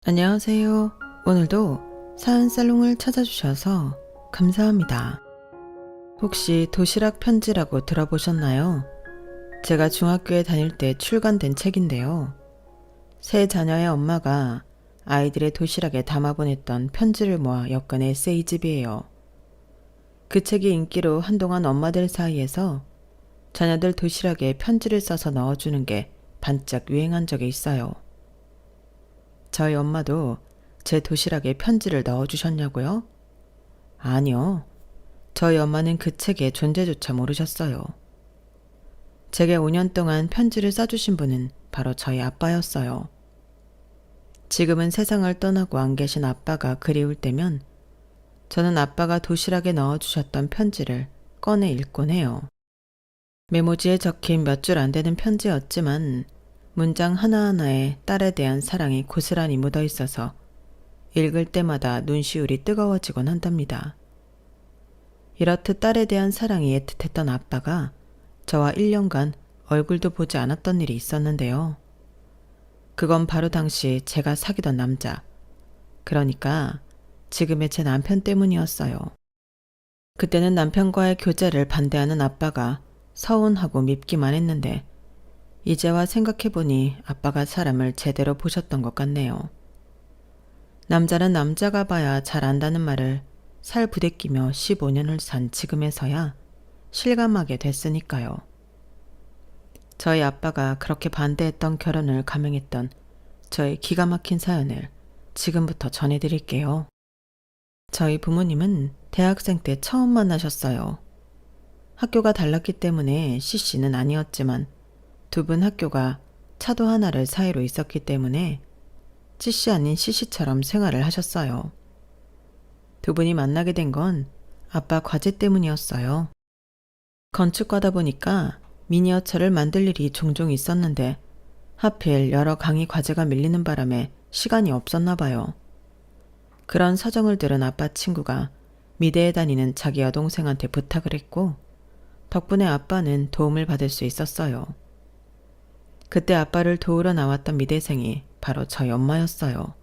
안녕하세요. 오늘도 사연 살롱을 찾아주셔서 감사합니다. 혹시 도시락 편지라고 들어보셨나요? 제가 중학교에 다닐 때 출간된 책인데요. 세 자녀의 엄마가 아이들의 도시락에 담아보냈던 편지를 모아 엮은 에세이집이에요. 그 책이 인기로 한동안 엄마들 사이에서 자녀들 도시락에 편지를 써서 넣어주는 게 반짝 유행한 적이 있어요. 저희 엄마도 제 도시락에 편지를 넣어주셨냐고요? 아니요. 저희 엄마는 그 책의 존재조차 모르셨어요. 제게 5년 동안 편지를 써주신 분은 바로 저희 아빠였어요. 지금은 세상을 떠나고 안 계신 아빠가 그리울 때면 저는 아빠가 도시락에 넣어주셨던 편지를 꺼내 읽곤 해요. 메모지에 적힌 몇 줄 안 되는 편지였지만 문장 하나하나에 딸에 대한 사랑이 고스란히 묻어 있어서 읽을 때마다 눈시울이 뜨거워지곤 한답니다. 이렇듯 딸에 대한 사랑이 애틋했던 아빠가 저와 1년간 얼굴도 보지 않았던 일이 있었는데요. 그건 바로 당시 제가 사귀던 남자, 그러니까 지금의 제 남편 때문이었어요. 그때는 남편과의 교제를 반대하는 아빠가 서운하고 밉기만 했는데 이제와 생각해보니 아빠가 사람을 제대로 보셨던 것 같네요. 남자는 남자가 봐야 잘 안다는 말을 살 부대끼며 15년을 산 지금에서야 실감하게 됐으니까요. 저희 아빠가 그렇게 반대했던 결혼을 감행했던 저의 기가 막힌 사연을 지금부터 전해드릴게요. 저희 부모님은 대학생 때 처음 만나셨어요. 학교가 달랐기 때문에 CC는 아니었지만 두 분 학교가 차도 하나를 사이로 있었기 때문에 CC 아닌 CC처럼 생활을 하셨어요. 두 분이 만나게 된 건 아빠 과제 때문이었어요. 건축과다 보니까 미니어처를 만들 일이 종종 있었는데 하필 여러 강의 과제가 밀리는 바람에 시간이 없었나 봐요. 그런 사정을 들은 아빠 친구가 미대에 다니는 자기 여동생한테 부탁을 했고 덕분에 아빠는 도움을 받을 수 있었어요. 그때 아빠를 도우러 나왔던 미대생이 바로 저희 엄마였어요.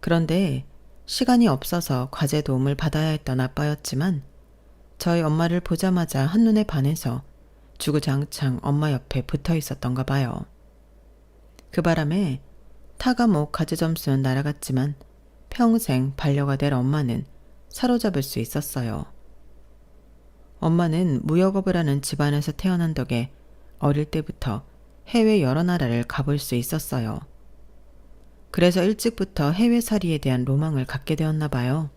그런데 시간이 없어서 과제 도움을 받아야 했던 아빠였지만 저희 엄마를 보자마자 한눈에 반해서 주구장창 엄마 옆에 붙어 있었던가 봐요. 그 바람에 타과목 과제 점수는 날아갔지만 평생 반려가 될 엄마는 사로잡을 수 있었어요. 엄마는 무역업을 하는 집안에서 태어난 덕에 어릴 때부터 해외 여러 나라를 가볼 수 있었어요. 그래서 일찍부터 해외살이에 대한 로망을 갖게 되었나 봐요.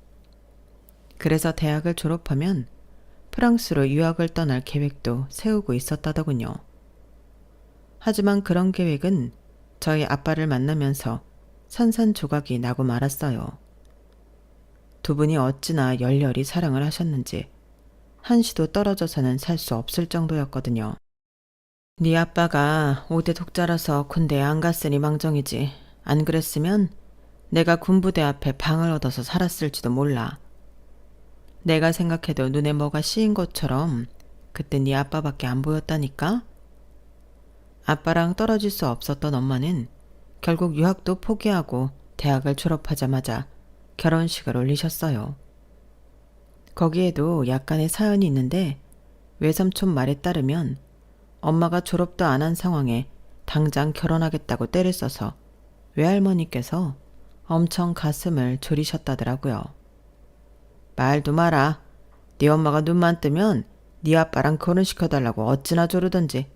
그래서 대학을 졸업하면 프랑스로 유학을 떠날 계획도 세우고 있었다더군요. 하지만 그런 계획은 저희 아빠를 만나면서 산산조각이 나고 말았어요. 두 분이 어찌나 열렬히 사랑을 하셨는지 한시도 떨어져서는 살 수 없을 정도였거든요. 네 아빠가 5대 독자라서 군대에 안 갔으니 망정이지. 안 그랬으면 내가 군부대 앞에 방을 얻어서 살았을지도 몰라. 내가 생각해도 눈에 뭐가 씌인 것처럼 그때 네 아빠밖에 안 보였다니까? 아빠랑 떨어질 수 없었던 엄마는 결국 유학도 포기하고 대학을 졸업하자마자 결혼식을 올리셨어요. 거기에도 약간의 사연이 있는데 외삼촌 말에 따르면 엄마가 졸업도 안 한 상황에 당장 결혼하겠다고 때를 써서 외할머니께서 엄청 가슴을 졸이셨다더라고요. 말도 마라. 네 엄마가 눈만 뜨면 네 아빠랑 결혼시켜달라고 어찌나 조르던지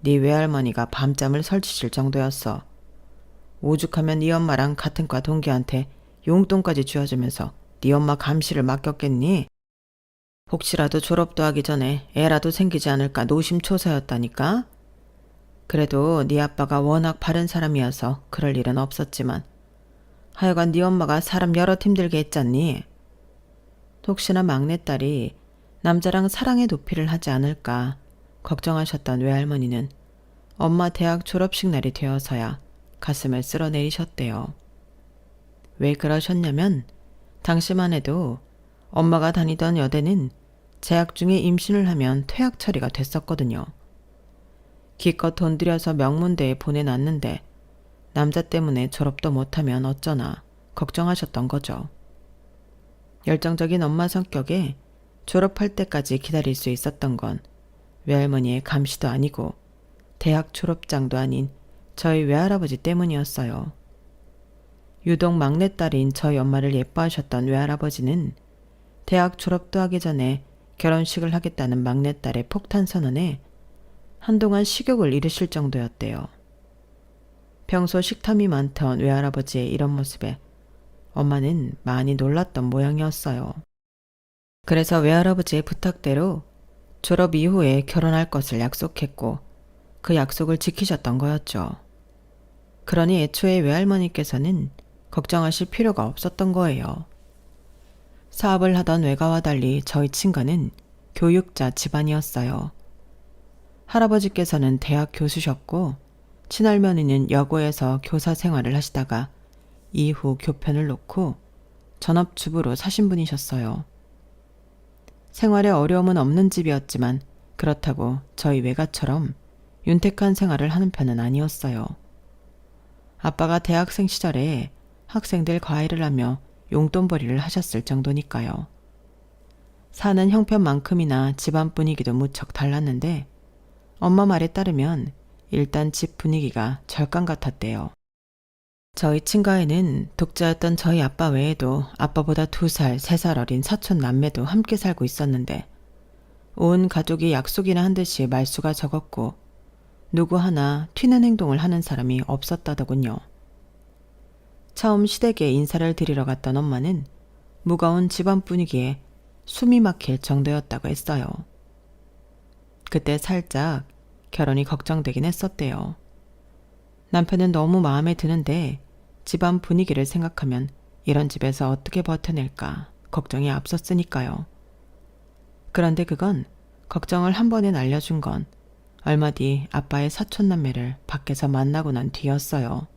네 외할머니가 밤잠을 설치실 정도였어. 오죽하면 네 엄마랑 같은 과 동기한테 용돈까지 쥐어주면서 네 엄마 감시를 맡겼겠니? 혹시라도 졸업도 하기 전에 애라도 생기지 않을까 노심초사였다니까? 그래도 네 아빠가 워낙 바른 사람이어서 그럴 일은 없었지만 하여간 네 엄마가 사람 여럿 힘들게 했잖니? 혹시나 막내딸이 남자랑 사랑의 도피를 하지 않을까 걱정하셨던 외할머니는 엄마 대학 졸업식 날이 되어서야 가슴을 쓸어내리셨대요. 왜 그러셨냐면 당시만 해도 엄마가 다니던 여대는 재학 중에 임신을 하면 퇴학 처리가 됐었거든요. 기껏 돈 들여서 명문대에 보내놨는데 남자 때문에 졸업도 못하면 어쩌나 걱정하셨던 거죠. 열정적인 엄마 성격에 졸업할 때까지 기다릴 수 있었던 건 외할머니의 감시도 아니고 대학 졸업장도 아닌 저희 외할아버지 때문이었어요. 유독 막내딸인 저희 엄마를 예뻐하셨던 외할아버지는 대학 졸업도 하기 전에 결혼식을 하겠다는 막내딸의 폭탄 선언에 한동안 식욕을 잃으실 정도였대요. 평소 식탐이 많던 외할아버지의 이런 모습에 엄마는 많이 놀랐던 모양이었어요. 그래서 외할아버지의 부탁대로 졸업 이후에 결혼할 것을 약속했고 그 약속을 지키셨던 거였죠. 그러니 애초에 외할머니께서는 걱정하실 필요가 없었던 거예요. 사업을 하던 외가와 달리 저희 친가는 교육자 집안이었어요. 할아버지께서는 대학 교수셨고 친할머니는 여고에서 교사 생활을 하시다가 이후 교편을 놓고 전업주부로 사신 분이셨어요. 생활에 어려움은 없는 집이었지만 그렇다고 저희 외가처럼 윤택한 생활을 하는 편은 아니었어요. 아빠가 대학생 시절에 학생들 과외를 하며 용돈벌이를 하셨을 정도니까요. 사는 형편만큼이나 집안 분위기도 무척 달랐는데 엄마 말에 따르면 일단 집 분위기가 절간 같았대요. 저희 친가에는 독자였던 저희 아빠 외에도 아빠보다 2살, 3살 어린 사촌 남매도 함께 살고 있었는데 온 가족이 약속이나 한 듯이 말수가 적었고 누구 하나 튀는 행동을 하는 사람이 없었다더군요. 처음 시댁에 인사를 드리러 갔던 엄마는 무거운 집안 분위기에 숨이 막힐 정도였다고 했어요. 그때 살짝 결혼이 걱정되긴 했었대요. 남편은 너무 마음에 드는데 집안 분위기를 생각하면 이런 집에서 어떻게 버텨낼까 걱정이 앞섰으니까요. 그런데 그건 걱정을 한 번에 날려준 건 얼마 뒤 아빠의 사촌남매를 밖에서 만나고 난 뒤였어요.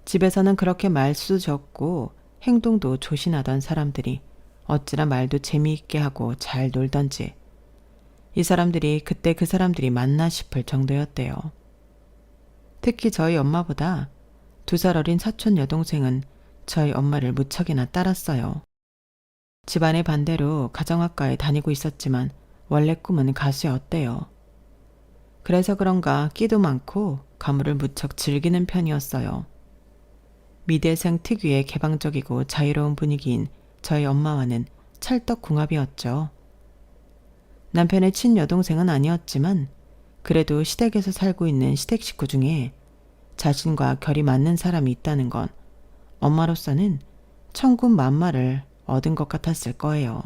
집에서는 그렇게 말수 적고 행동도 조신하던 사람들이 어찌나 말도 재미있게 하고 잘 놀던지 이 사람들이 그때 그 사람들이 맞나 싶을 정도였대요. 특히 저희 엄마보다 2살 어린 사촌 여동생은 저희 엄마를 무척이나 따랐어요. 집안의 반대로 가정학과에 다니고 있었지만 원래 꿈은 가수였대요. 그래서 그런가 끼도 많고 가물을 무척 즐기는 편이었어요. 미대생 특유의 개방적이고 자유로운 분위기인 저희 엄마와는 찰떡궁합이었죠. 남편의 친여동생은 아니었지만 그래도 시댁에서 살고 있는 시댁 식구 중에 자신과 결이 맞는 사람이 있다는 건 엄마로서는 천군만마를 얻은 것 같았을 거예요.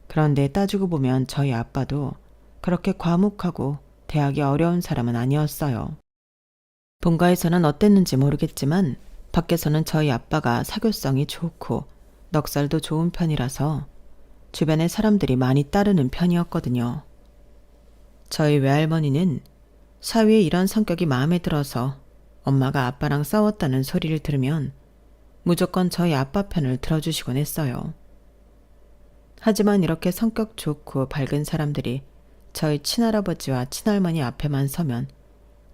그런데 따지고 보면 저희 아빠도 그렇게 과묵하고 대하기 어려운 사람은 아니었어요. 본가에서는 어땠는지 모르겠지만 밖에서는 저희 아빠가 사교성이 좋고 넉살도 좋은 편이라서 주변의 사람들이 많이 따르는 편이었거든요. 저희 외할머니는 사위의 이런 성격이 마음에 들어서 엄마가 아빠랑 싸웠다는 소리를 들으면 무조건 저희 아빠 편을 들어주시곤 했어요. 하지만 이렇게 성격 좋고 밝은 사람들이 저희 친할아버지와 친할머니 앞에만 서면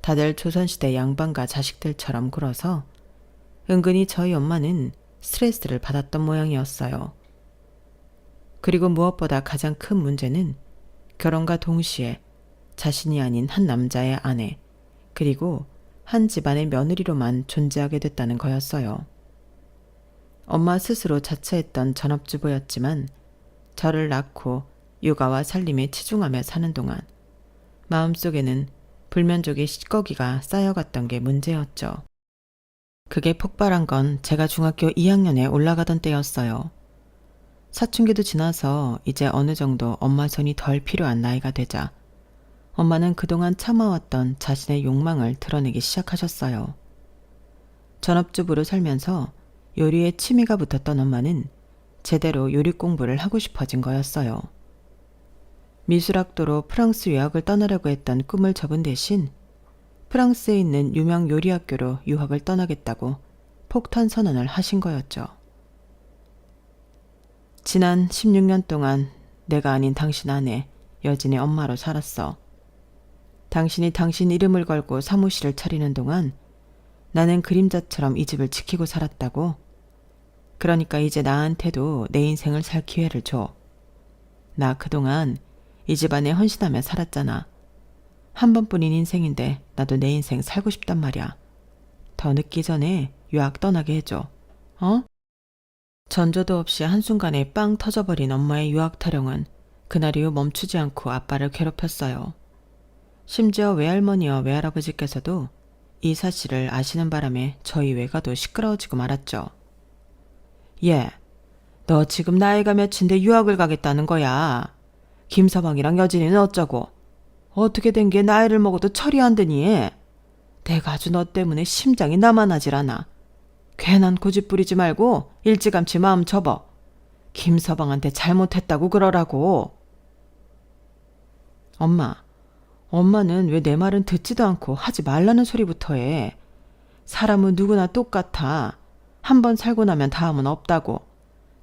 다들 조선시대 양반과 자식들처럼 굴어서 은근히 저희 엄마는 스트레스를 받았던 모양이었어요. 그리고 무엇보다 가장 큰 문제는 결혼과 동시에 자신이 아닌 한 남자의 아내, 그리고 한 집안의 며느리로만 존재하게 됐다는 거였어요. 엄마 스스로 자처했던 전업주부였지만 저를 낳고 육아와 살림에 치중하며 사는 동안 마음속에는 불면족의 찌꺼기가 쌓여갔던 게 문제였죠. 그게 폭발한 건 제가 중학교 2학년에 올라가던 때였어요. 사춘기도 지나서 이제 어느 정도 엄마 손이 덜 필요한 나이가 되자 엄마는 그동안 참아왔던 자신의 욕망을 드러내기 시작하셨어요. 전업주부로 살면서 요리에 취미가 붙었던 엄마는 제대로 요리 공부를 하고 싶어진 거였어요. 미술학도로 프랑스 유학을 떠나려고 했던 꿈을 접은 대신 프랑스에 있는 유명 요리학교로 유학을 떠나겠다고 폭탄 선언을 하신 거였죠. 지난 16년 동안 내가 아닌 당신 아내 여진의 엄마로 살았어. 당신이 당신 이름을 걸고 사무실을 차리는 동안 나는 그림자처럼 이 집을 지키고 살았다고? 그러니까 이제 나한테도 내 인생을 살 기회를 줘. 나 그동안 이 집안에 헌신하며 살았잖아. 한 번뿐인 인생인데 나도 내 인생 살고 싶단 말이야. 더 늦기 전에 유학 떠나게 해줘. 어? 전조도 없이 한순간에 빵 터져버린 엄마의 유학 타령은 그날 이후 멈추지 않고 아빠를 괴롭혔어요. 심지어 외할머니와 외할아버지께서도 이 사실을 아시는 바람에 저희 외가도 시끄러워지고 말았죠. 얘, 너 지금 나이가 몇인데 유학을 가겠다는 거야. 김서방이랑 여진이는 어쩌고. 어떻게 된 게 나이를 먹어도 철이 안 드니? 내가 아주 너 때문에 심장이 나만하질 않아. 괜한 고집 부리지 말고 일찌감치 마음 접어. 김서방한테 잘못했다고 그러라고. 엄마는 왜 내 말은 듣지도 않고 하지 말라는 소리부터 해. 사람은 누구나 똑같아. 한 번 살고 나면 다음은 없다고.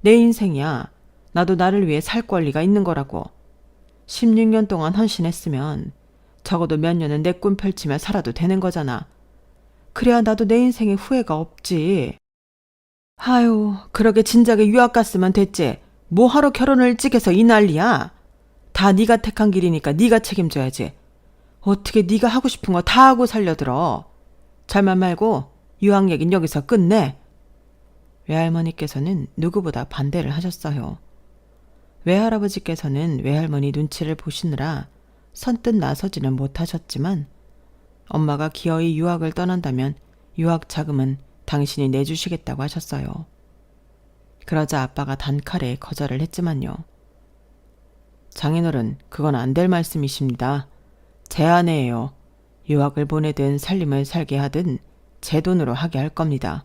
내 인생이야. 나도 나를 위해 살 권리가 있는 거라고. 16년 동안 헌신했으면 적어도 몇 년은 내 꿈 펼치며 살아도 되는 거잖아. 그래야 나도 내 인생에 후회가 없지. 아유, 그러게 진작에 유학 갔으면 됐지. 뭐하러 결혼을 일찍 해서 이 난리야. 다 네가 택한 길이니까 네가 책임져야지. 어떻게 네가 하고 싶은 거 다 하고 살려들어. 잘만 말고 유학 얘긴 여기서 끝내. 외할머니께서는 누구보다 반대를 하셨어요. 외할아버지께서는 외할머니 눈치를 보시느라 선뜻 나서지는 못하셨지만 엄마가 기어이 유학을 떠난다면 유학 자금은 당신이 내주시겠다고 하셨어요. 그러자 아빠가 단칼에 거절을 했지만요. 장인어른, 그건 안 될 말씀이십니다. 제 아내예요. 유학을 보내든 살림을 살게 하든 제 돈으로 하게 할 겁니다.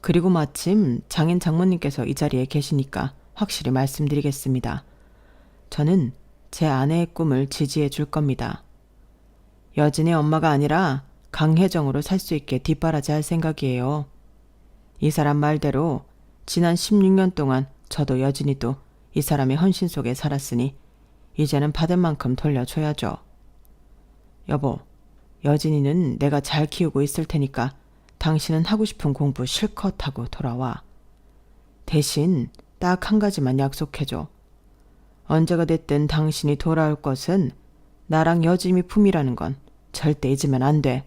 그리고 마침 장인 장모님께서 이 자리에 계시니까 확실히 말씀드리겠습니다. 저는 제 아내의 꿈을 지지해 줄 겁니다. 여진의 엄마가 아니라 강혜정으로 살 수 있게 뒷바라지할 생각이에요. 이 사람 말대로 지난 16년 동안 저도 여진이도 이 사람의 헌신 속에 살았으니 이제는 받은 만큼 돌려줘야죠. 여보, 여진이는 내가 잘 키우고 있을 테니까 당신은 하고 싶은 공부 실컷 하고 돌아와. 대신 딱 한 가지만 약속해줘. 언제가 됐든 당신이 돌아올 것은 나랑 여진이 품이라는 건 절대 잊으면 안 돼.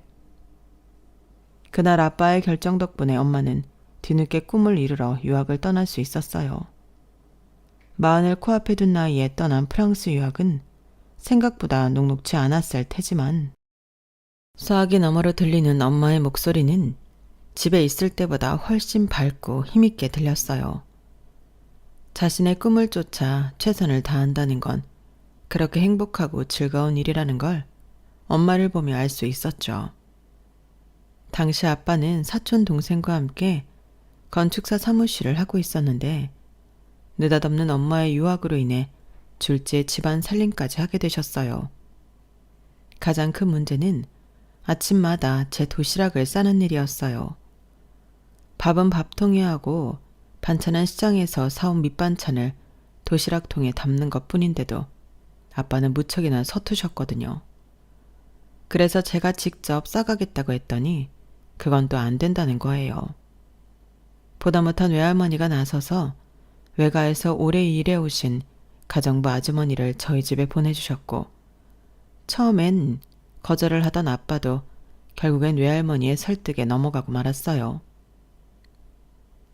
그날 아빠의 결정 덕분에 엄마는 뒤늦게 꿈을 이루러 유학을 떠날 수 있었어요. 마흔을 코앞에 둔 나이에 떠난 프랑스 유학은 생각보다 녹록지 않았을 테지만 소화기 너머로 들리는 엄마의 목소리는 집에 있을 때보다 훨씬 밝고 힘있게 들렸어요. 자신의 꿈을 쫓아 최선을 다한다는 건 그렇게 행복하고 즐거운 일이라는 걸 엄마를 보며 알 수 있었죠. 당시 아빠는 사촌 동생과 함께 건축사 사무실을 하고 있었는데 느닷없는 엄마의 유학으로 인해 줄지의 집안 살림까지 하게 되셨어요. 가장 큰 문제는 아침마다 제 도시락을 싸는 일이었어요. 밥은 밥통에 하고 반찬은 시장에서 사온 밑반찬을 도시락통에 담는 것뿐인데도 아빠는 무척이나 서투셨거든요. 그래서 제가 직접 싸가겠다고 했더니 그건 또 안 된다는 거예요. 보다 못한 외할머니가 나서서 외가에서 오래 일해오신 가정부 아주머니를 저희 집에 보내주셨고 처음엔 거절을 하던 아빠도 결국엔 외할머니의 설득에 넘어가고 말았어요.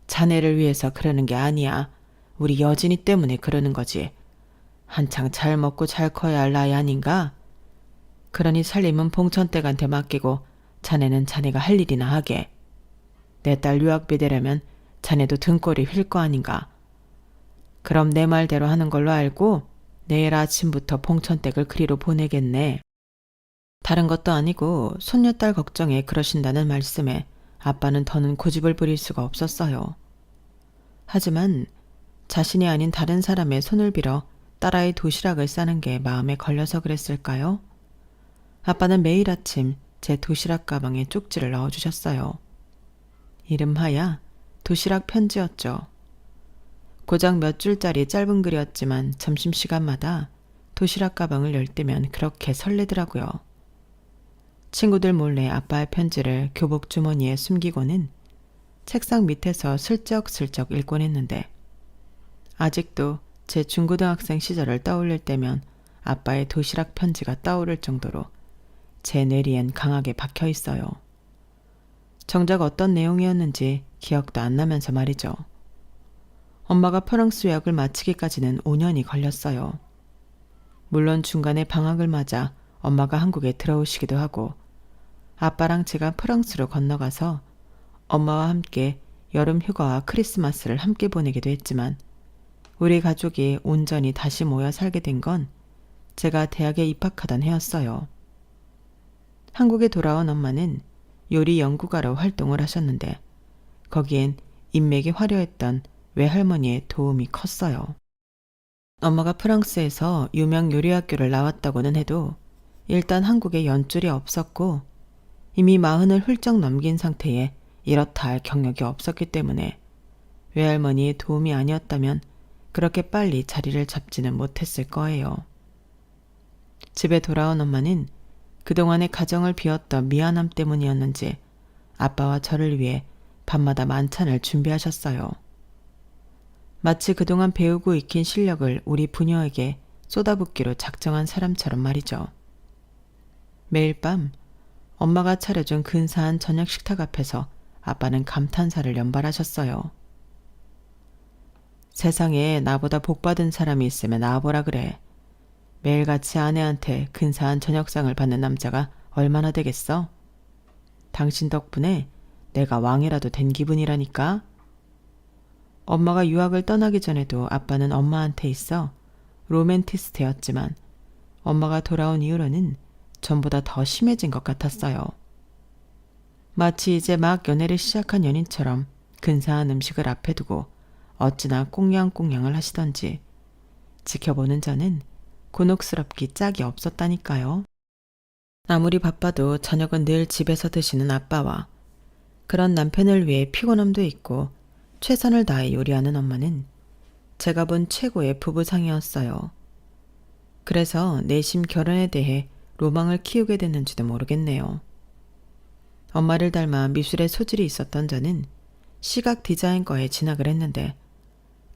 자네를 위해서 그러는 게 아니야. 우리 여진이 때문에 그러는 거지. 한창 잘 먹고 잘 커야 할 나이 아닌가? 그러니 살림은 봉천댁한테 맡기고 자네는 자네가 할 일이나 하게. 내 딸 유학비 되려면 자네도 등골이 휠 거 아닌가. 그럼 내 말대로 하는 걸로 알고 내일 아침부터 봉천댁을 그리로 보내겠네. 다른 것도 아니고 손녀딸 걱정에 그러신다는 말씀에 아빠는 더는 고집을 부릴 수가 없었어요. 하지만 자신이 아닌 다른 사람의 손을 빌어 딸아이 도시락을 싸는 게 마음에 걸려서 그랬을까요? 아빠는 매일 아침 제 도시락 가방에 쪽지를 넣어주셨어요. 이름하야 도시락 편지였죠. 고작 몇 줄짜리 짧은 글이었지만 점심시간마다 도시락 가방을 열 때면 그렇게 설레더라고요. 친구들 몰래 아빠의 편지를 교복 주머니에 숨기고는 책상 밑에서 슬쩍슬쩍 읽곤 했는데 아직도 제 중고등학생 시절을 떠올릴 때면 아빠의 도시락 편지가 떠오를 정도로 제 뇌리엔 강하게 박혀 있어요. 정작 어떤 내용이었는지 기억도 안 나면서 말이죠. 엄마가 프랑스 유학을 마치기까지는 5년이 걸렸어요. 물론 중간에 방학을 맞아 엄마가 한국에 들어오시기도 하고 아빠랑 제가 프랑스로 건너가서 엄마와 함께 여름 휴가와 크리스마스를 함께 보내기도 했지만 우리 가족이 온전히 다시 모여 살게 된 건 제가 대학에 입학하던 해였어요. 한국에 돌아온 엄마는 요리 연구가로 활동을 하셨는데 거기엔 인맥이 화려했던 외할머니의 도움이 컸어요. 엄마가 프랑스에서 유명 요리학교를 나왔다고는 해도 일단 한국에 연줄이 없었고 이미 40을 훌쩍 넘긴 상태에 이렇다 할 경력이 없었기 때문에 외할머니의 도움이 아니었다면 그렇게 빨리 자리를 잡지는 못했을 거예요. 집에 돌아온 엄마는 그동안의 가정을 비웠던 미안함 때문이었는지 아빠와 저를 위해 밤마다 만찬을 준비하셨어요. 마치 그동안 배우고 익힌 실력을 우리 부녀에게 쏟아붓기로 작정한 사람처럼 말이죠. 매일 밤 엄마가 차려준 근사한 저녁 식탁 앞에서 아빠는 감탄사를 연발하셨어요. 세상에 나보다 복받은 사람이 있으면 나와보라 그래. 매일같이 아내한테 근사한 저녁상을 받는 남자가 얼마나 되겠어? 당신 덕분에 내가 왕이라도 된 기분이라니까. 엄마가 유학을 떠나기 전에도 아빠는 엄마한테 있어 로맨티스트였지만 엄마가 돌아온 이후로는 전보다 더 심해진 것 같았어요. 마치 이제 막 연애를 시작한 연인처럼 근사한 음식을 앞에 두고 어찌나 꽁냥꽁냥을 하시던지 지켜보는 저는 곤혹스럽기 짝이 없었다니까요. 아무리 바빠도 저녁은 늘 집에서 드시는 아빠와 그런 남편을 위해 피곤함도 있고 최선을 다해 요리하는 엄마는 제가 본 최고의 부부상이었어요. 그래서 내심 결혼에 대해 로망을 키우게 됐는지도 모르겠네요. 엄마를 닮아 미술에 소질이 있었던 저는 시각 디자인과에 진학을 했는데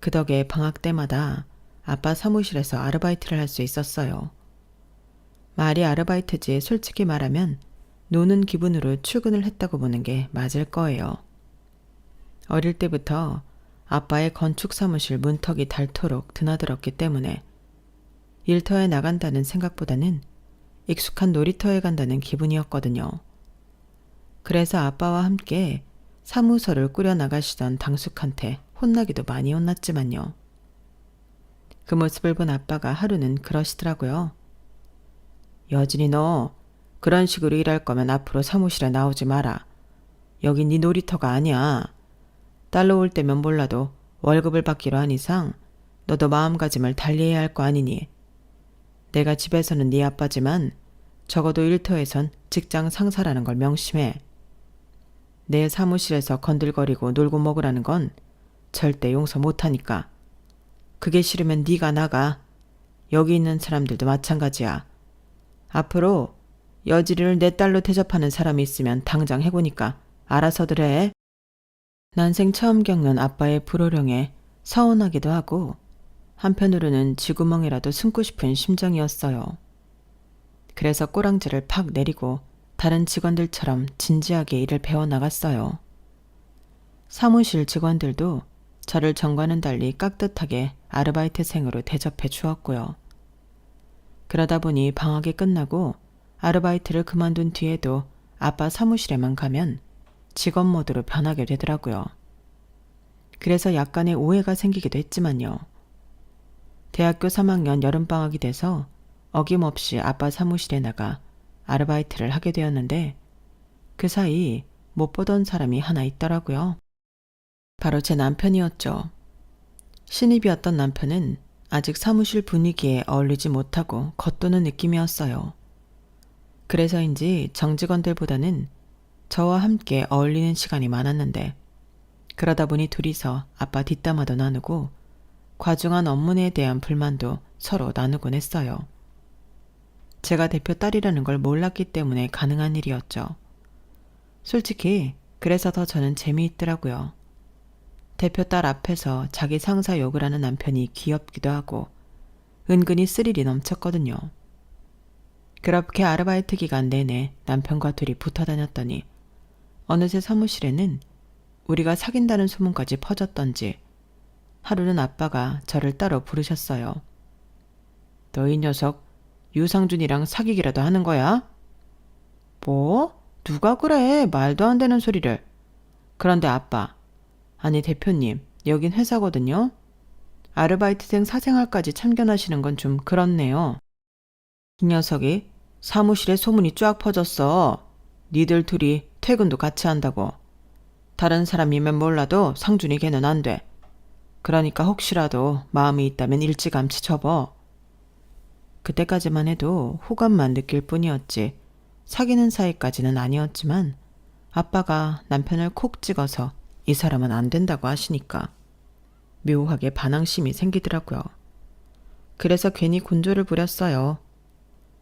그 덕에 방학 때마다 아빠 사무실에서 아르바이트를 할 수 있었어요. 말이 아르바이트지 솔직히 말하면 노는 기분으로 출근을 했다고 보는 게 맞을 거예요. 어릴 때부터 아빠의 건축 사무실 문턱이 닳도록 드나들었기 때문에 일터에 나간다는 생각보다는 익숙한 놀이터에 간다는 기분이었거든요. 그래서 아빠와 함께 사무소를 꾸려나가시던 당숙한테 혼나기도 많이 혼났지만요. 그 모습을 본 아빠가 하루는 그러시더라고요. 여진이 너 그런 식으로 일할 거면 앞으로 사무실에 나오지 마라. 여긴 네 놀이터가 아니야. 딸로 올 때면 몰라도 월급을 받기로 한 이상 너도 마음가짐을 달리해야 할 거 아니니. 내가 집에서는 네 아빠지만 적어도 일터에선 직장 상사라는 걸 명심해. 내 사무실에서 건들거리고 놀고 먹으라는 건 절대 용서 못하니까. 그게 싫으면 네가 나가. 여기 있는 사람들도 마찬가지야. 앞으로 여지리를 내 딸로 대접하는 사람이 있으면 당장 해보니까 알아서들 해. 난생 처음 겪는 아빠의 불호령에 서운하기도 하고 한편으로는 쥐구멍이라도 숨고 싶은 심정이었어요. 그래서 꼬랑지를 팍 내리고 다른 직원들처럼 진지하게 일을 배워나갔어요. 사무실 직원들도 저를 전과는 달리 깍듯하게 아르바이트생으로 대접해 주었고요. 그러다 보니 방학이 끝나고 아르바이트를 그만둔 뒤에도 아빠 사무실에만 가면 직원 모드로 변하게 되더라고요. 그래서 약간의 오해가 생기기도 했지만요. 대학교 3학년 여름방학이 돼서 어김없이 아빠 사무실에 나가 아르바이트를 하게 되었는데 그 사이 못 보던 사람이 하나 있더라고요. 바로 제 남편이었죠. 신입이었던 남편은 아직 사무실 분위기에 어울리지 못하고 겉도는 느낌이었어요. 그래서인지 정직원들보다는 저와 함께 어울리는 시간이 많았는데 그러다 보니 둘이서 아빠 뒷담화도 나누고 과중한 업무에 대한 불만도 서로 나누곤 했어요. 제가 대표 딸이라는 걸 몰랐기 때문에 가능한 일이었죠. 솔직히 그래서 더 저는 재미있더라고요. 대표 딸 앞에서 자기 상사 욕을 하는 남편이 귀엽기도 하고 은근히 스릴이 넘쳤거든요. 그렇게 아르바이트 기간 내내 남편과 둘이 붙어 다녔더니 어느새 사무실에는 우리가 사귄다는 소문까지 퍼졌던지 하루는 아빠가 저를 따로 부르셨어요. 너 이 녀석 유상준이랑 사귀기라도 하는 거야? 뭐? 누가 그래? 말도 안 되는 소리를. 그런데 아빠, 아니 대표님, 여긴 회사거든요. 아르바이트생 사생활까지 참견하시는 건 좀 그렇네요. 이 녀석이 사무실에 소문이 쫙 퍼졌어. 니들 둘이 퇴근도 같이 한다고. 다른 사람이면 몰라도 상준이 걔는 안 돼. 그러니까 혹시라도 마음이 있다면 일찌감치 접어. 그때까지만 해도 호감만 느낄 뿐이었지 사귀는 사이까지는 아니었지만 아빠가 남편을 콕 찍어서 이 사람은 안 된다고 하시니까 묘하게 반항심이 생기더라고요. 그래서 괜히 곤조를 부렸어요.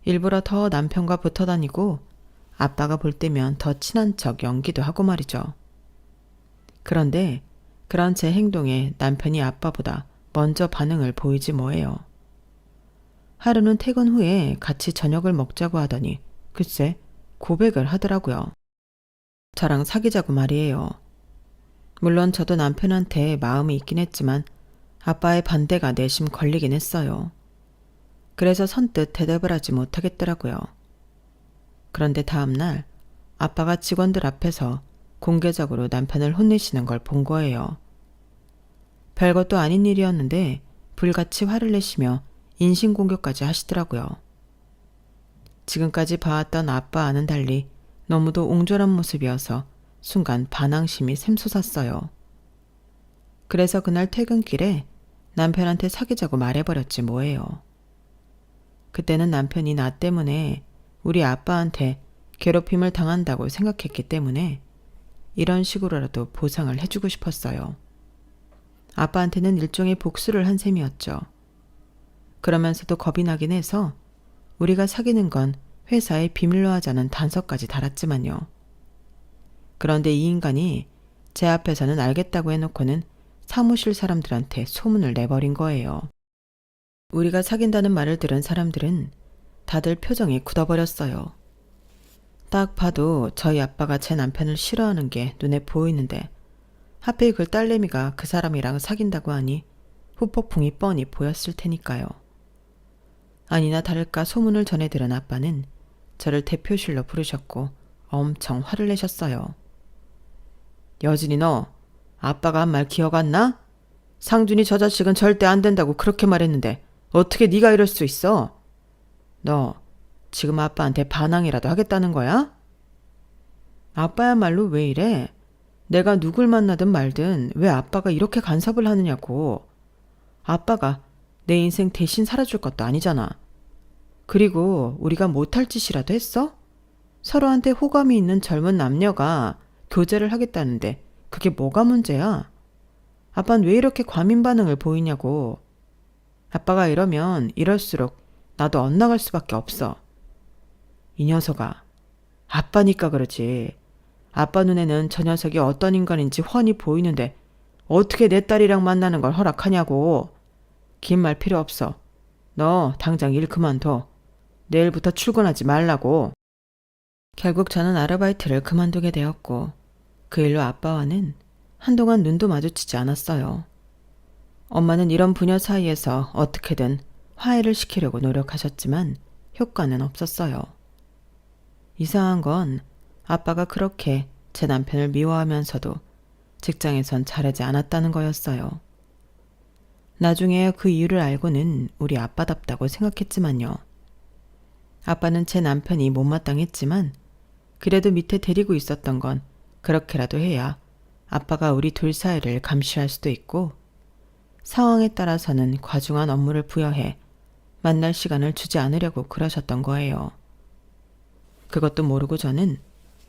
일부러 더 남편과 붙어 다니고 아빠가 볼 때면 더 친한 척 연기도 하고 말이죠. 그런데 그런 제 행동에 남편이 아빠보다 먼저 반응을 보이지 뭐예요. 하루는 퇴근 후에 같이 저녁을 먹자고 하더니 글쎄 고백을 하더라고요. 저랑 사귀자고 말이에요. 물론 저도 남편한테 마음이 있긴 했지만 아빠의 반대가 내심 걸리긴 했어요. 그래서 선뜻 대답을 하지 못하겠더라고요. 그런데 다음날 아빠가 직원들 앞에서 공개적으로 남편을 혼내시는 걸 본 거예요. 별것도 아닌 일이었는데 불같이 화를 내시며 인신공격까지 하시더라고요. 지금까지 봐왔던 아빠와는 달리 너무도 옹졸한 모습이어서 순간 반항심이 샘솟았어요. 그래서 그날 퇴근길에 남편한테 사귀자고 말해버렸지 뭐예요. 그때는 남편이 나 때문에 우리 아빠한테 괴롭힘을 당한다고 생각했기 때문에 이런 식으로라도 보상을 해주고 싶었어요. 아빠한테는 일종의 복수를 한 셈이었죠. 그러면서도 겁이 나긴 해서 우리가 사귀는 건 회사에 비밀로 하자는 단서까지 달았지만요. 그런데 이 인간이 제 앞에서는 알겠다고 해놓고는 사무실 사람들한테 소문을 내버린 거예요. 우리가 사귄다는 말을 들은 사람들은 다들 표정이 굳어버렸어요. 딱 봐도 저희 아빠가 제 남편을 싫어하는 게 눈에 보이는데 하필 그 딸내미가 그 사람이랑 사귄다고 하니 후폭풍이 뻔히 보였을 테니까요. 아니나 다를까 소문을 전해 들은 아빠는 저를 대표실로 부르셨고 엄청 화를 내셨어요. 여진이 너 아빠가 한 말 기억 안 나? 상준이 저 자식은 절대 안 된다고 그렇게 말했는데 어떻게 네가 이럴 수 있어? 너 지금 아빠한테 반항이라도 하겠다는 거야? 아빠야말로 왜 이래? 내가 누굴 만나든 말든 왜 아빠가 이렇게 간섭을 하느냐고. 아빠가 내 인생 대신 살아줄 것도 아니잖아. 그리고 우리가 못할 짓이라도 했어? 서로한테 호감이 있는 젊은 남녀가 교제를 하겠다는데 그게 뭐가 문제야? 아빠는 왜 이렇게 과민 반응을 보이냐고. 아빠가 이러면 이럴수록 나도 엇나갈 수밖에 없어. 이 녀석아, 아빠니까 그러지. 아빠 눈에는 저 녀석이 어떤 인간인지 훤히 보이는데 어떻게 내 딸이랑 만나는 걸 허락하냐고. 긴 말 필요 없어. 너 당장 일 그만둬. 내일부터 출근하지 말라고. 결국 저는 아르바이트를 그만두게 되었고 그 일로 아빠와는 한동안 눈도 마주치지 않았어요. 엄마는 이런 부녀 사이에서 어떻게든 화해를 시키려고 노력하셨지만 효과는 없었어요. 이상한 건 아빠가 그렇게 제 남편을 미워하면서도 직장에선 잘하지 않았다는 거였어요. 나중에 그 이유를 알고는 우리 아빠답다고 생각했지만요. 아빠는 제 남편이 못마땅했지만 그래도 밑에 데리고 있었던 건 그렇게라도 해야 아빠가 우리 둘 사이를 감시할 수도 있고 상황에 따라서는 과중한 업무를 부여해 만날 시간을 주지 않으려고 그러셨던 거예요. 그것도 모르고 저는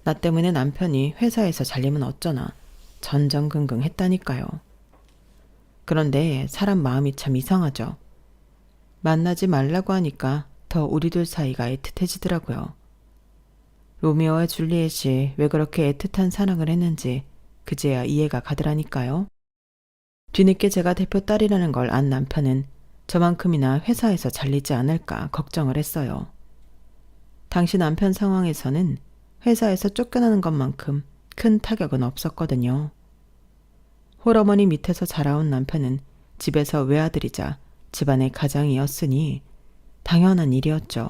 나 때문에 남편이 회사에서 잘리면 어쩌나 전전긍긍 했다니까요. 그런데 사람 마음이 참 이상하죠. 만나지 말라고 하니까 더 우리 둘 사이가 애틋해지더라고요. 로미오와 줄리엣이 왜 그렇게 애틋한 사랑을 했는지 그제야 이해가 가더라니까요. 뒤늦게 제가 대표 딸이라는 걸 안 남편은 저만큼이나 회사에서 잘리지 않을까 걱정을 했어요. 당시 남편 상황에서는 회사에서 쫓겨나는 것만큼 큰 타격은 없었거든요. 홀어머니 밑에서 자라온 남편은 집에서 외아들이자 집안의 가장이었으니 당연한 일이었죠.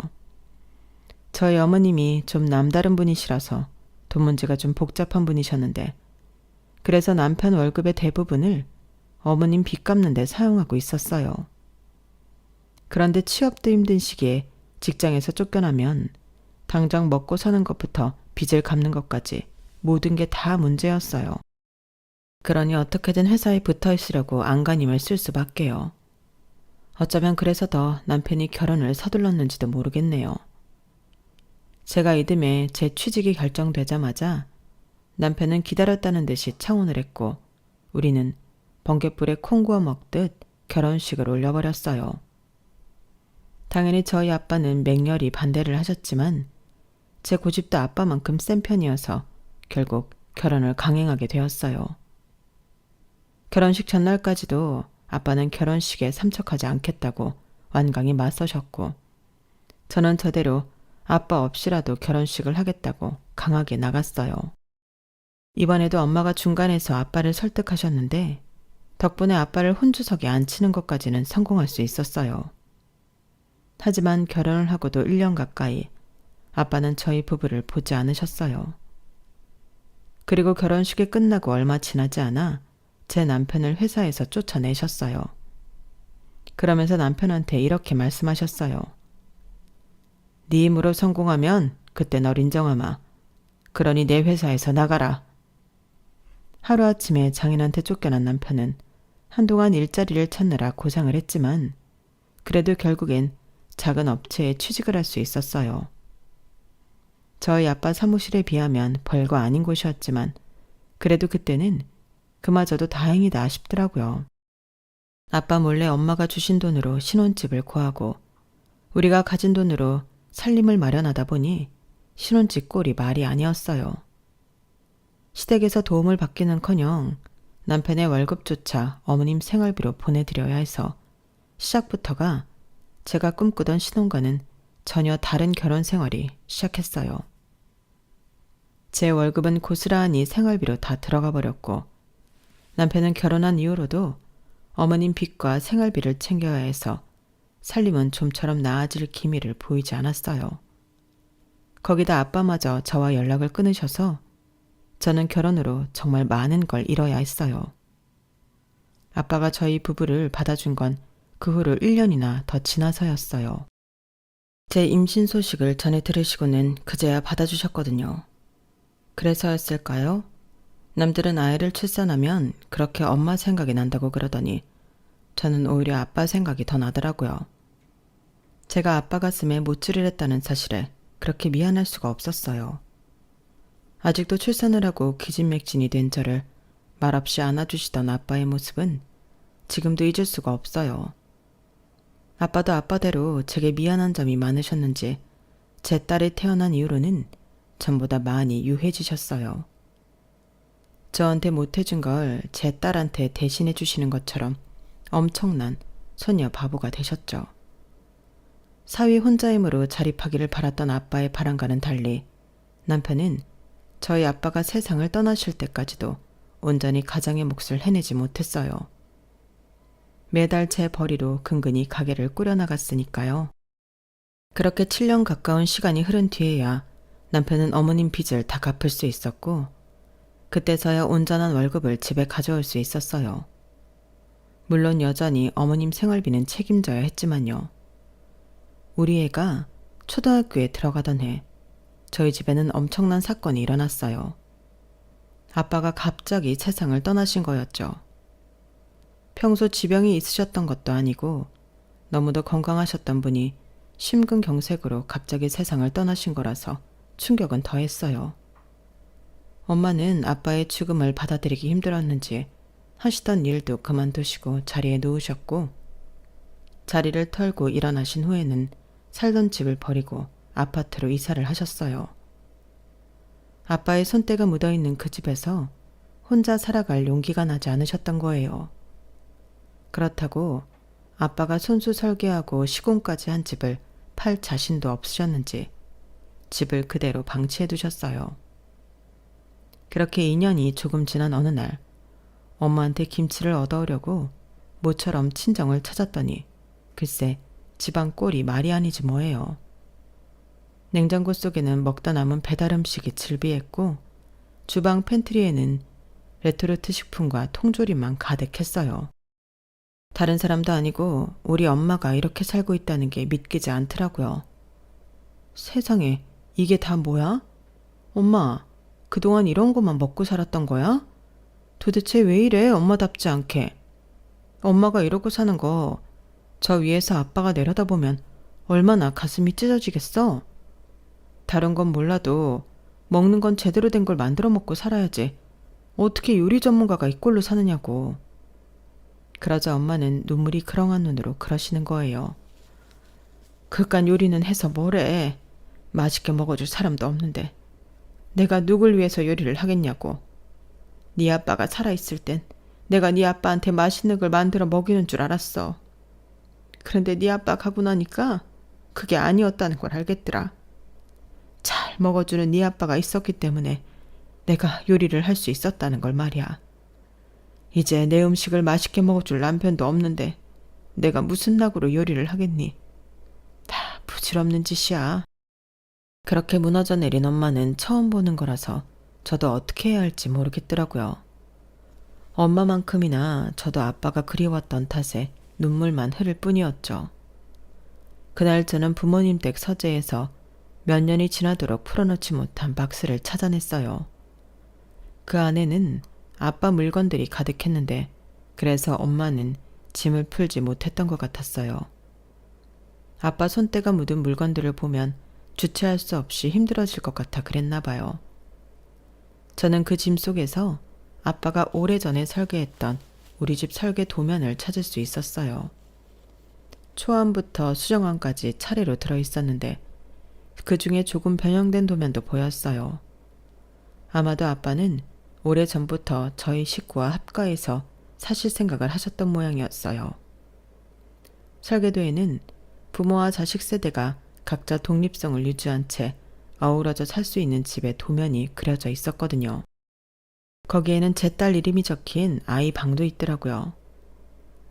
저희 어머님이 좀 남다른 분이시라서 돈 문제가 좀 복잡한 분이셨는데 그래서 남편 월급의 대부분을 어머님 빚 갚는 데 사용하고 있었어요. 그런데 취업도 힘든 시기에 직장에서 쫓겨나면 당장 먹고 사는 것부터 빚을 갚는 것까지 모든 게 다 문제였어요. 그러니 어떻게든 회사에 붙어 있으려고 안간힘을 쓸 수밖에요. 어쩌면 그래서 더 남편이 결혼을 서둘렀는지도 모르겠네요. 제가 이듬해 제 취직이 결정되자마자 남편은 기다렸다는 듯이 창혼을 했고 우리는 번갯불에 콩 구워 먹듯 결혼식을 올려버렸어요. 당연히 저희 아빠는 맹렬히 반대를 하셨지만 제 고집도 아빠만큼 센 편이어서 결국 결혼을 강행하게 되었어요. 결혼식 전날까지도 아빠는 결혼식에 참석하지 않겠다고 완강히 맞서셨고 저는 저대로 아빠 없이라도 결혼식을 하겠다고 강하게 나갔어요. 이번에도 엄마가 중간에서 아빠를 설득하셨는데 덕분에 아빠를 혼주석에 앉히는 것까지는 성공할 수 있었어요. 하지만 결혼을 하고도 1년 가까이 아빠는 저희 부부를 보지 않으셨어요. 그리고 결혼식이 끝나고 얼마 지나지 않아 제 남편을 회사에서 쫓아내셨어요. 그러면서 남편한테 이렇게 말씀하셨어요. 네 힘으로 성공하면 그때 널 인정하마. 그러니 내 회사에서 나가라. 하루아침에 장인한테 쫓겨난 남편은 한동안 일자리를 찾느라 고생을 했지만 그래도 결국엔 작은 업체에 취직을 할 수 있었어요. 저희 아빠 사무실에 비하면 별거 아닌 곳이었지만 그래도 그때는 그마저도 다행이다 싶더라고요. 아빠 몰래 엄마가 주신 돈으로 신혼집을 구하고 우리가 가진 돈으로 살림을 마련하다 보니 신혼집 꼴이 말이 아니었어요. 시댁에서 도움을 받기는커녕 남편의 월급조차 어머님 생활비로 보내드려야 해서 시작부터가 제가 꿈꾸던 신혼과는 전혀 다른 결혼 생활이 시작했어요. 제 월급은 고스란히 생활비로 다 들어가 버렸고 남편은 결혼한 이후로도 어머님 빚과 생활비를 챙겨야 해서 살림은 좀처럼 나아질 기미를 보이지 않았어요. 거기다 아빠마저 저와 연락을 끊으셔서 저는 결혼으로 정말 많은 걸 잃어야 했어요. 아빠가 저희 부부를 받아준 건 그 후로 1년이나 더 지나서였어요. 제 임신 소식을 전해 들으시고는 그제야 받아주셨거든요. 그래서였을까요? 남들은 아이를 출산하면 그렇게 엄마 생각이 난다고 그러더니 저는 오히려 아빠 생각이 더 나더라고요. 제가 아빠 가슴에 못줄을 했다는 사실에 그렇게 미안할 수가 없었어요. 아직도 출산을 하고 기진맥진이 된 저를 말없이 안아주시던 아빠의 모습은 지금도 잊을 수가 없어요. 아빠도 아빠대로 제게 미안한 점이 많으셨는지 제 딸이 태어난 이후로는 전보다 많이 유해지셨어요. 저한테 못해준 걸 제 딸한테 대신해 주시는 것처럼 엄청난 소녀 바보가 되셨죠. 사위 혼자임으로 자립하기를 바랐던 아빠의 바람과는 달리 남편은 저희 아빠가 세상을 떠나실 때까지도 온전히 가장의 몫을 해내지 못했어요. 매달 제 벌이로 근근히 가게를 꾸려나갔으니까요. 그렇게 7년 가까운 시간이 흐른 뒤에야 남편은 어머님 빚을 다 갚을 수 있었고 그때서야 온전한 월급을 집에 가져올 수 있었어요. 물론 여전히 어머님 생활비는 책임져야 했지만요. 우리 애가 초등학교에 들어가던 해 저희 집에는 엄청난 사건이 일어났어요. 아빠가 갑자기 세상을 떠나신 거였죠. 평소 지병이 있으셨던 것도 아니고 너무도 건강하셨던 분이 심근경색으로 갑자기 세상을 떠나신 거라서 충격은 더했어요. 엄마는 아빠의 죽음을 받아들이기 힘들었는지 하시던 일도 그만두시고 자리에 누우셨고 자리를 털고 일어나신 후에는 살던 집을 버리고 아파트로 이사를 하셨어요. 아빠의 손때가 묻어있는 그 집에서 혼자 살아갈 용기가 나지 않으셨던 거예요. 그렇다고 아빠가 손수 설계하고 시공까지 한 집을 팔 자신도 없으셨는지 집을 그대로 방치해 두셨어요. 그렇게 2년이 조금 지난 어느 날 엄마한테 김치를 얻어오려고 모처럼 친정을 찾았더니 글쎄 집안 꼴이 말이 아니지 뭐예요. 냉장고 속에는 먹다 남은 배달 음식이 즐비했고 주방 팬트리에는 레토르트 식품과 통조림만 가득했어요. 다른 사람도 아니고 우리 엄마가 이렇게 살고 있다는 게 믿기지 않더라고요. 세상에, 이게 다 뭐야? 엄마, 그동안 이런 것만 먹고 살았던 거야? 도대체 왜 이래, 엄마답지 않게. 엄마가 이러고 사는 거 저 위에서 아빠가 내려다보면 얼마나 가슴이 찢어지겠어? 다른 건 몰라도 먹는 건 제대로 된 걸 만들어 먹고 살아야지. 어떻게 요리 전문가가 이 꼴로 사느냐고. 그러자 엄마는 눈물이 그렁한 눈으로 그러시는 거예요. 그깟 요리는 해서 뭐래. 맛있게 먹어줄 사람도 없는데 내가 누굴 위해서 요리를 하겠냐고. 네 아빠가 살아있을 땐 내가 네 아빠한테 맛있는 걸 만들어 먹이는 줄 알았어. 그런데 네 아빠 가고 나니까 그게 아니었다는 걸 알겠더라. 잘 먹어주는 네 아빠가 있었기 때문에 내가 요리를 할 수 있었다는 걸 말이야. 이제 내 음식을 맛있게 먹어줄 남편도 없는데 내가 무슨 낙으로 요리를 하겠니? 다 부질없는 짓이야. 그렇게 무너져 내린 엄마는 처음 보는 거라서 저도 어떻게 해야 할지 모르겠더라고요. 엄마만큼이나 저도 아빠가 그리웠던 탓에 눈물만 흐를 뿐이었죠. 그날 저는 부모님 댁 서재에서 몇 년이 지나도록 풀어놓지 못한 박스를 찾아냈어요. 그 안에는 아빠 물건들이 가득했는데 그래서 엄마는 짐을 풀지 못했던 것 같았어요. 아빠 손때가 묻은 물건들을 보면 주체할 수 없이 힘들어질 것 같아 그랬나 봐요. 저는 그 짐 속에서 아빠가 오래전에 설계했던 우리 집 설계 도면을 찾을 수 있었어요. 초안부터 수정안까지 차례로 들어있었는데 그 중에 조금 변형된 도면도 보였어요. 아마도 아빠는 오래전부터 저희 식구와 합가해서 사실 생각을 하셨던 모양이었어요. 설계도에는 부모와 자식 세대가 각자 독립성을 유지한 채 어우러져 살 수 있는 집의 도면이 그려져 있었거든요. 거기에는 제 딸 이름이 적힌 아이 방도 있더라고요.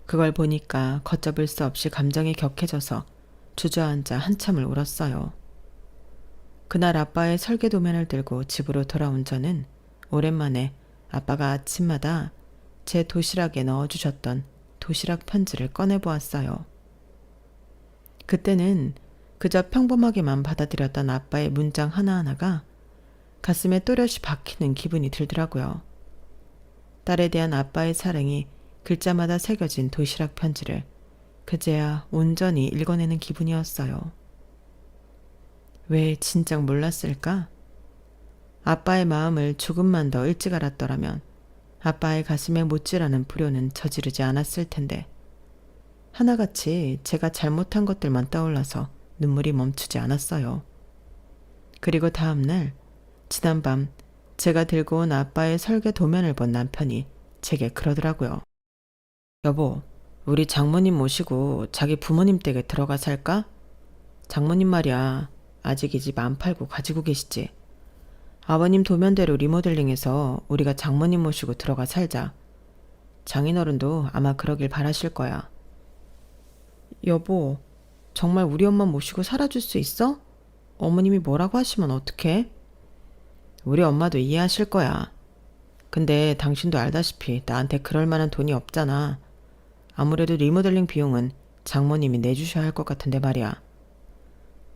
그걸 보니까 걷잡을 수 없이 감정이 격해져서 주저앉아 한참을 울었어요. 그날 아빠의 설계 도면을 들고 집으로 돌아온 저는 오랜만에 아빠가 아침마다 제 도시락에 넣어주셨던 도시락 편지를 꺼내보았어요. 그때는 그저 평범하게만 받아들였던 아빠의 문장 하나하나가 가슴에 또렷이 박히는 기분이 들더라고요. 딸에 대한 아빠의 사랑이 글자마다 새겨진 도시락 편지를 그제야 온전히 읽어내는 기분이었어요. 왜 진작 몰랐을까? 아빠의 마음을 조금만 더 일찍 알았더라면 아빠의 가슴에 못질하는 불효는 저지르지 않았을 텐데 하나같이 제가 잘못한 것들만 떠올라서 눈물이 멈추지 않았어요. 그리고 다음날 지난밤 제가 들고 온 아빠의 설계 도면을 본 남편이 제게 그러더라고요. 여보, 우리 장모님 모시고 자기 부모님 댁에 들어가 살까? 장모님 말이야, 아직 이 집 안 팔고 가지고 계시지. 아버님 도면대로 리모델링해서 우리가 장모님 모시고 들어가 살자. 장인어른도 아마 그러길 바라실 거야. 여보, 정말 우리 엄마 모시고 살아줄 수 있어? 어머님이 뭐라고 하시면 어떡해? 우리 엄마도 이해하실 거야. 근데 당신도 알다시피 나한테 그럴 만한 돈이 없잖아. 아무래도 리모델링 비용은 장모님이 내주셔야 할 것 같은데 말이야.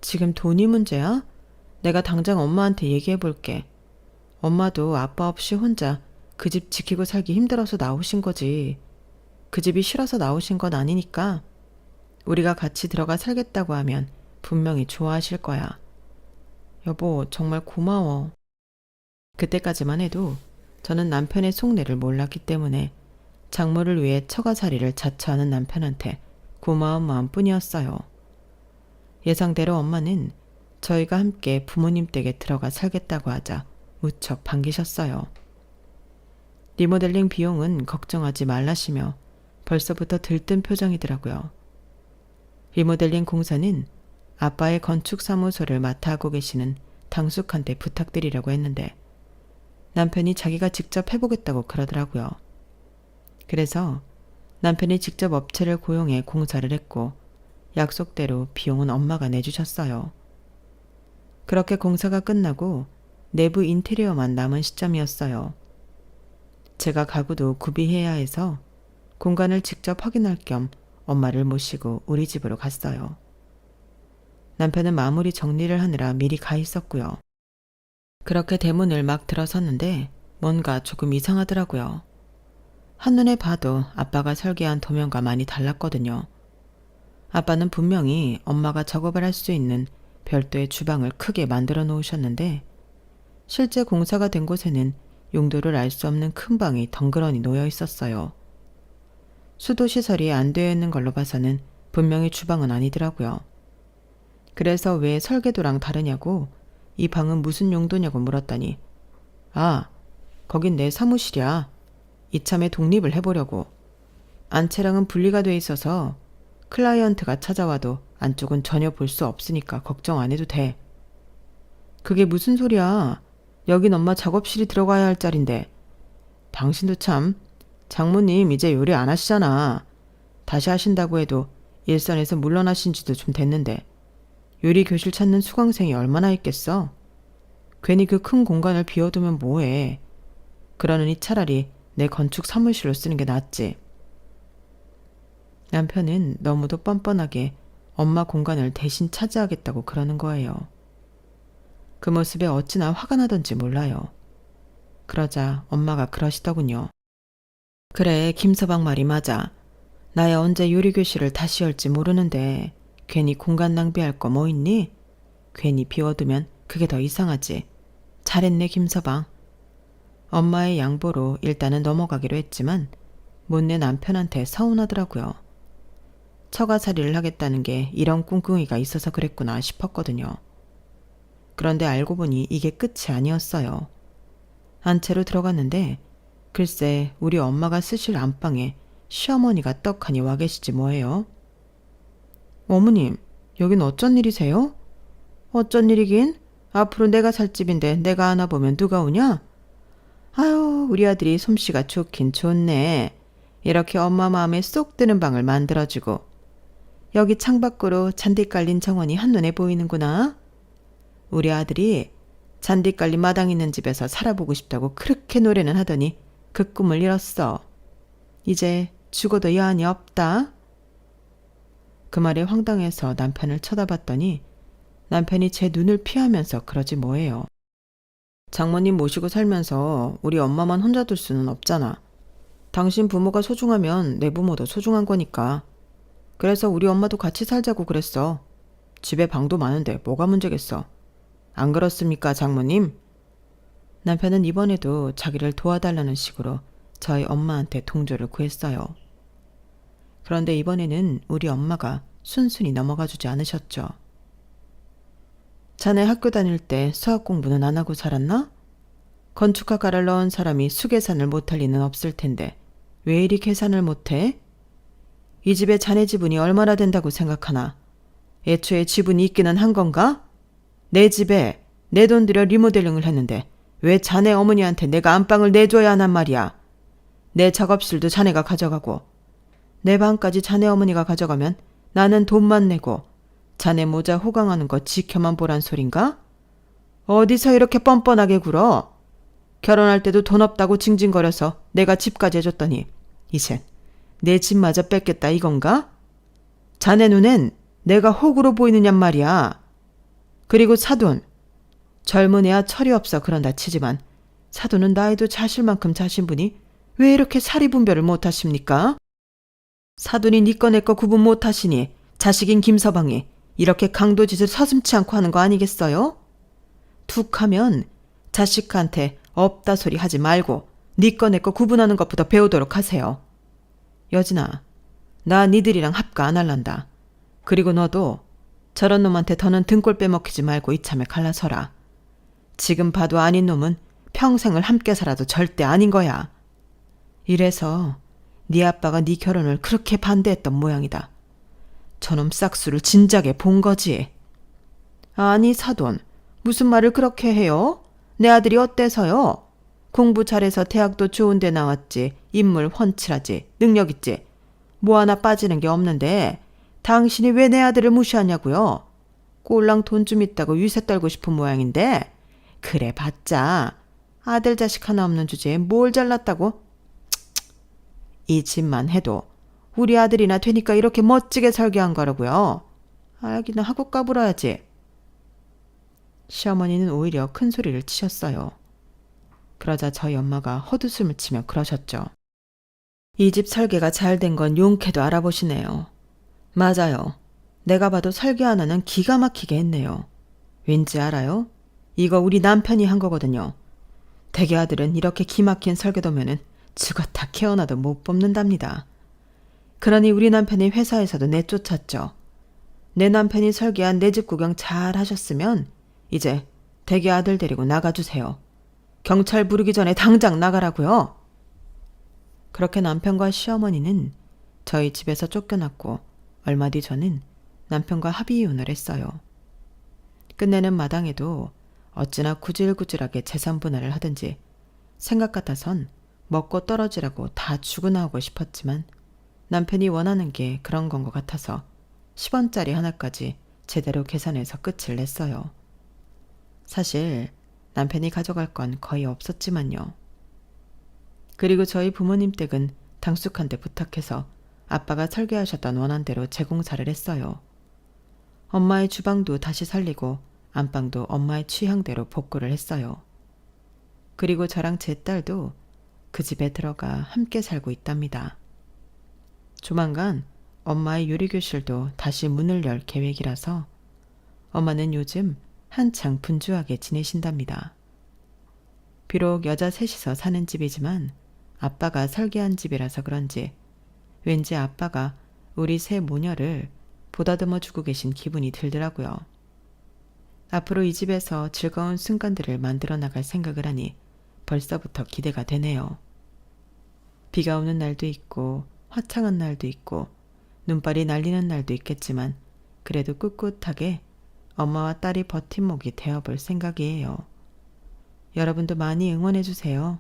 지금 돈이 문제야? 내가 당장 엄마한테 얘기해 볼게. 엄마도 아빠 없이 혼자 그 집 지키고 살기 힘들어서 나오신 거지. 그 집이 싫어서 나오신 건 아니니까. 우리가 같이 들어가 살겠다고 하면 분명히 좋아하실 거야. 여보, 정말 고마워. 그때까지만 해도 저는 남편의 속내를 몰랐기 때문에 장모를 위해 처가살이를 자처하는 남편한테 고마운 마음뿐이었어요. 예상대로 엄마는 저희가 함께 부모님 댁에 들어가 살겠다고 하자 무척 반기셨어요. 리모델링 비용은 걱정하지 말라시며 벌써부터 들뜬 표정이더라고요. 리모델링 공사는 아빠의 건축사무소를 맡아 하고 계시는 당숙한테 부탁드리려고 했는데 남편이 자기가 직접 해보겠다고 그러더라고요. 그래서 남편이 직접 업체를 고용해 공사를 했고 약속대로 비용은 엄마가 내주셨어요. 그렇게 공사가 끝나고 내부 인테리어만 남은 시점이었어요. 제가 가구도 구비해야 해서 공간을 직접 확인할 겸 엄마를 모시고 우리 집으로 갔어요. 남편은 마무리 정리를 하느라 미리 가 있었고요. 그렇게 대문을 막 들어섰는데 뭔가 조금 이상하더라고요. 한눈에 봐도 아빠가 설계한 도면과 많이 달랐거든요. 아빠는 분명히 엄마가 작업을 할 수 있는 별도의 주방을 크게 만들어 놓으셨는데 실제 공사가 된 곳에는 용도를 알 수 없는 큰 방이 덩그러니 놓여 있었어요. 수도 시설이 안 되어 있는 걸로 봐서는 분명히 주방은 아니더라고요. 그래서 왜 설계도랑 다르냐고 이 방은 무슨 용도냐고 물었더니 아, 거긴 내 사무실이야. 이참에 독립을 해보려고. 안채랑은 분리가 돼 있어서 클라이언트가 찾아와도 안쪽은 전혀 볼 수 없으니까 걱정 안 해도 돼. 그게 무슨 소리야. 여긴 엄마 작업실이 들어가야 할 자리인데. 당신도 참. 장모님 이제 요리 안 하시잖아. 다시 하신다고 해도 일선에서 물러나신 지도 좀 됐는데 요리 교실 찾는 수강생이 얼마나 있겠어? 괜히 그 큰 공간을 비워두면 뭐해. 그러느니 차라리 내 건축 사무실로 쓰는 게 낫지. 남편은 너무도 뻔뻔하게 엄마 공간을 대신 차지하겠다고 그러는 거예요. 그 모습에 어찌나 화가 나던지 몰라요. 그러자 엄마가 그러시더군요. 그래, 김서방 말이 맞아. 나야 언제 요리교실을 다시 열지 모르는데 괜히 공간 낭비할 거 뭐 있니? 괜히 비워두면 그게 더 이상하지. 잘했네, 김서방. 엄마의 양보로 일단은 넘어가기로 했지만 못내 남편한테 서운하더라고요. 처가살이를 하겠다는 게 이런 꿍꿍이가 있어서 그랬구나 싶었거든요. 그런데 알고 보니 이게 끝이 아니었어요. 안채로 들어갔는데 글쎄 우리 엄마가 쓰실 안방에 시어머니가 떡하니 와 계시지 뭐예요. 어머님, 여긴 어쩐 일이세요? 어쩐 일이긴? 앞으로 내가 살 집인데 내가 하나 보면 누가 오냐? 아유, 우리 아들이 솜씨가 좋긴 좋네. 이렇게 엄마 마음에 쏙 드는 방을 만들어주고. 여기 창밖으로 잔디 깔린 정원이 한눈에 보이는구나. 우리 아들이 잔디 깔린 마당 있는 집에서 살아보고 싶다고 그렇게 노래는 하더니 그 꿈을 이뤘어. 이제 죽어도 여한이 없다. 그 말에 황당해서 남편을 쳐다봤더니 남편이 제 눈을 피하면서 그러지 뭐예요. 장모님 모시고 살면서 우리 엄마만 혼자 둘 수는 없잖아. 당신 부모가 소중하면 내 부모도 소중한 거니까. 그래서 우리 엄마도 같이 살자고 그랬어. 집에 방도 많은데 뭐가 문제겠어. 안 그렇습니까, 장모님? 남편은 이번에도 자기를 도와달라는 식으로 저희 엄마한테 동조를 구했어요. 그런데 이번에는 우리 엄마가 순순히 넘어가 주지 않으셨죠. 자네 학교 다닐 때 수학 공부는 안 하고 살았나? 건축학과를 넣은 사람이 수계산을 못할 리는 없을 텐데 왜 이리 계산을 못해? 이 집에 자네 지분이 얼마나 된다고 생각하나? 애초에 지분이 있기는 한 건가? 내 집에 내 돈 들여 리모델링을 했는데 왜 자네 어머니한테 내가 안방을 내줘야 하단 말이야? 내 작업실도 자네가 가져가고 내 방까지 자네 어머니가 가져가면 나는 돈만 내고 자네 모자 호강하는 거 지켜만 보란 소린가? 어디서 이렇게 뻔뻔하게 굴어? 결혼할 때도 돈 없다고 징징거려서 내가 집까지 해줬더니 이젠 내 집마저 뺏겠다 이건가? 자네 눈엔 내가 호구로 보이느냔 말이야. 그리고 사돈. 젊은 애야 철이 없어 그런다 치지만 사돈은 나이도 자실 만큼 자신 분이 왜 이렇게 사리분별을 못하십니까? 사돈이 니꺼 내꺼 구분 못하시니 자식인 김서방이 이렇게 강도짓을 서슴치 않고 하는 거 아니겠어요? 툭 하면 자식한테 없다 소리 하지 말고 니꺼 내꺼 구분하는 것부터 배우도록 하세요. 여진아, 나 니들이랑 합가 안 할란다. 그리고 너도 저런 놈한테 더는 등골 빼먹히지 말고 이참에 갈라서라. 지금 봐도 아닌 놈은 평생을 함께 살아도 절대 아닌 거야. 이래서 네 아빠가 네 결혼을 그렇게 반대했던 모양이다. 저놈 싹수를 진작에 본 거지. 아니 사돈, 무슨 말을 그렇게 해요? 내 아들이 어때서요? 공부 잘해서 대학도 좋은 데 나왔지. 인물 훤칠하지. 능력 있지. 뭐 하나 빠지는 게 없는데 당신이 왜 내 아들을 무시하냐고요? 꼴랑 돈 좀 있다고 유세 떨고 싶은 모양인데 그래 봤자 아들 자식 하나 없는 주제에 뭘 잘났다고? 이 집만 해도 우리 아들이나 되니까 이렇게 멋지게 설계한 거라고요. 알기는 하고 까불어야지. 시어머니는 오히려 큰 소리를 치셨어요. 그러자 저희 엄마가 헛웃음을 치며 그러셨죠. 이 집 설계가 잘 된 건 용케도 알아보시네요. 맞아요. 내가 봐도 설계 하나는 기가 막히게 했네요. 왠지 알아요? 이거 우리 남편이 한 거거든요. 대개 아들은 이렇게 기막힌 설계도면은 죽었다 깨어나도 못 뽑는답니다. 그러니 우리 남편이 회사에서도 내쫓았죠. 내 남편이 설계한 내 집 구경 잘 하셨으면 이제 대개 아들 데리고 나가주세요. 경찰 부르기 전에 당장 나가라고요. 그렇게 남편과 시어머니는 저희 집에서 쫓겨났고 얼마 뒤 저는 남편과 합의 이혼을 했어요. 끝내는 마당에도 어찌나 구질구질하게 재산 분할을 하든지 생각 같아선 먹고 떨어지라고 다 죽어나오고 싶었지만 남편이 원하는 게 그런 건 것 같아서 10원짜리 하나까지 제대로 계산해서 끝을 냈어요. 사실 남편이 가져갈 건 거의 없었지만요. 그리고 저희 부모님 댁은 당숙한테 부탁해서 아빠가 설계하셨던 원안대로 재공사를 했어요. 엄마의 주방도 다시 살리고 안방도 엄마의 취향대로 복구를 했어요. 그리고 저랑 제 딸도 그 집에 들어가 함께 살고 있답니다. 조만간 엄마의 요리교실도 다시 문을 열 계획이라서 엄마는 요즘 한창 분주하게 지내신답니다. 비록 여자 셋이서 사는 집이지만 아빠가 설계한 집이라서 그런지 왠지 아빠가 우리 세 모녀를 보다듬어 주고 계신 기분이 들더라고요. 앞으로 이 집에서 즐거운 순간들을 만들어 나갈 생각을 하니 벌써부터 기대가 되네요. 비가 오는 날도 있고 화창한 날도 있고 눈발이 날리는 날도 있겠지만 그래도 꿋꿋하게 엄마와 딸이 버팀목이 되어볼 생각이에요. 여러분도 많이 응원해주세요.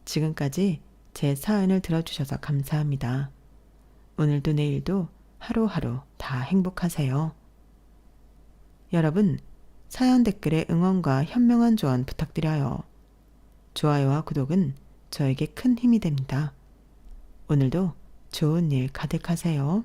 지금까지 제 사연을 들어주셔서 감사합니다. 오늘도 내일도 하루하루 다 행복하세요. 여러분, 사연 댓글에 응원과 현명한 조언 부탁드려요. 좋아요와 구독은 저에게 큰 힘이 됩니다. 오늘도 좋은 일 가득하세요.